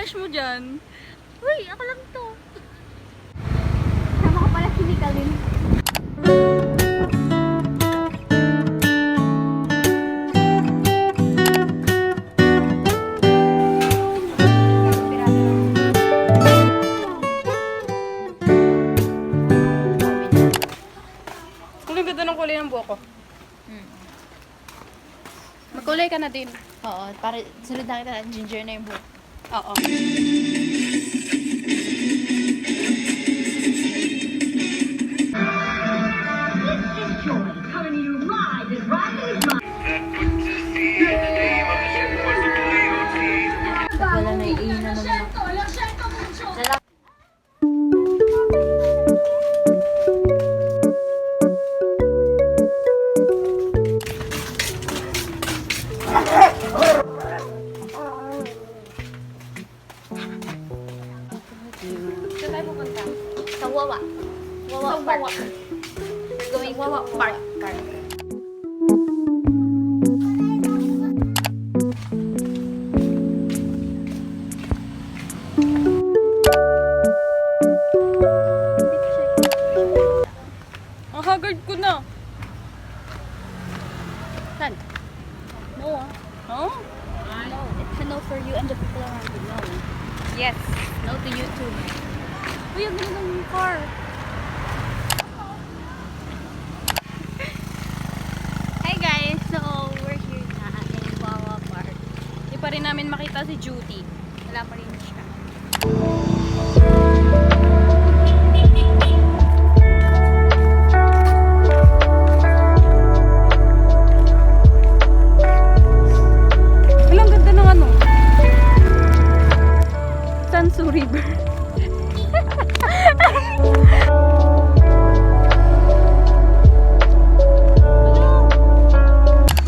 flash mo dyan? Uy, ako lang to. Sama ko pala sinikalin. Ang ganda ng kulay ng buhok ko. Magkulay ka na din. Oo, para sunod na kita ginger na yung buhok. Oo. Wala na iinan naman ako. Saan tayo pupunta? Sa Wawa. Wawa Sa Park. Wawa. We're going to Wawa Park. Ang haggard ko na. Saan? No ah. Huh? No, it's a no for you and the people around you. No. Yes. No to YouTube. Uy, ang ganda ng car. Hi guys! So, we're here na in Wawa Park. Hindi pa rin namin makita si Judy. Wala pa rin siya. Ang ganda ng ano? Sansu River.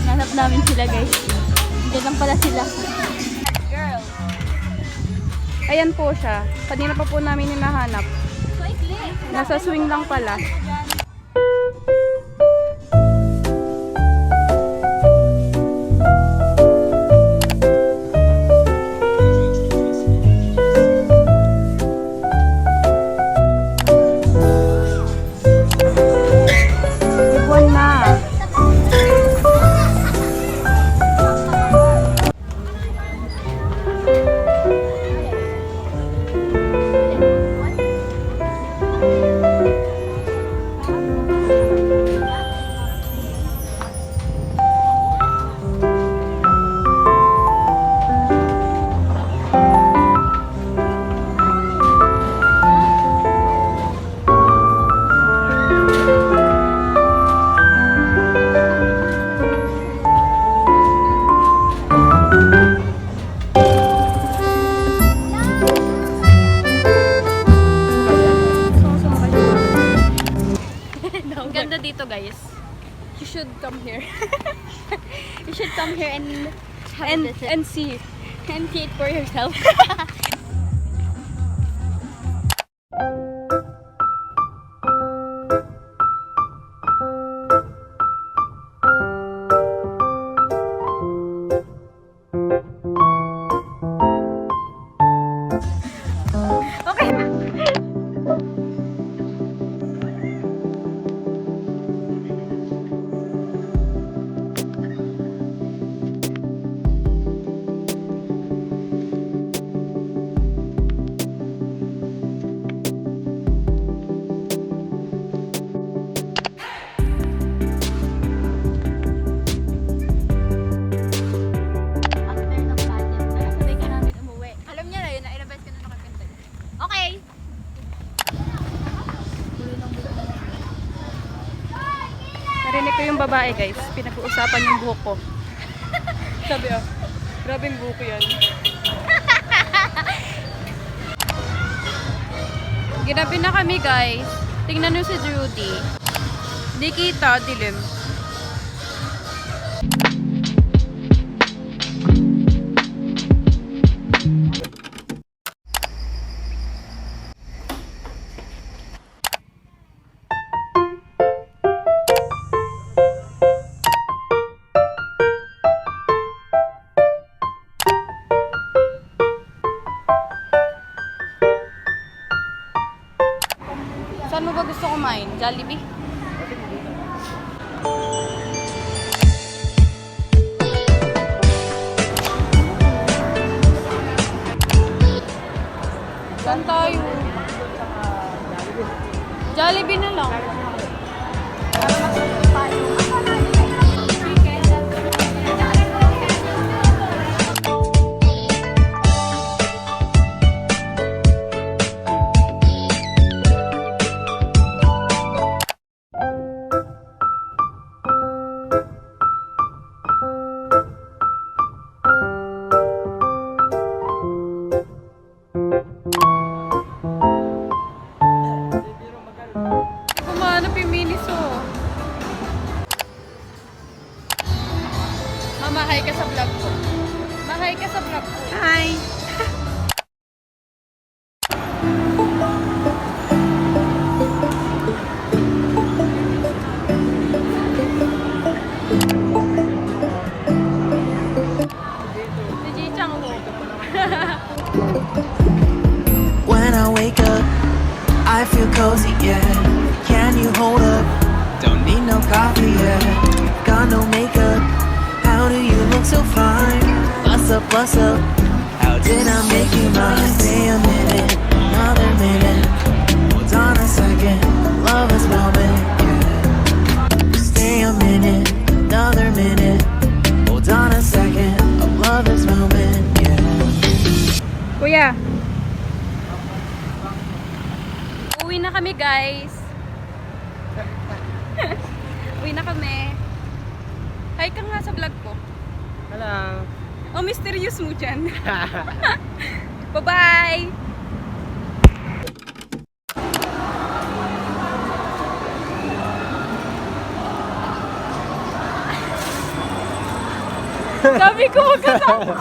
Nanap namin sila guys. Diyan lang pala sila. Girl. Ayan po siya. Kanina pa po namin hinahanap. Nasa swing lang pala. Buwan na. Ang ganda dito guys. You should come here. You should come here and have and a visit. and see. And see it for yourself. Okay. After ng pageant, sabay ka namin umuwi. Alam niya na yun, na ilang beses ka na nakakanta. Okay! Narinig ko yung babae guys. Pinag-uusapan yung buhok ko. Sabi grabe yung buhok ko yan. Ginabi na kami guys. Tingnan nyo si Judy. Di kita, dilim. Saan mo ba gusto kumain? Jollibee? Saan tayo? Jollibee na lang. Kumanap yung Miniso. Mama, hi ka sa vlog ko. Mahay ka sa vlog ko. Hi! When I wake up, I feel cozy, yeah. Can you hold up? Don't need no coffee, yeah. Got no makeup. How do you look so fine? Bust up, bust up. How did I make you mine? Stay a minute, another minute. Hold on a second, love is moment, yeah. Stay a minute, another minute. Hold on a second, love is moment, yeah. Kuya. Uwi na kami, guys. Uwi na kami. Hi ka nga sa vlog ko. Hello. Oh, mysterious mo dyan. Bye-bye! Sabi ko, magkasama.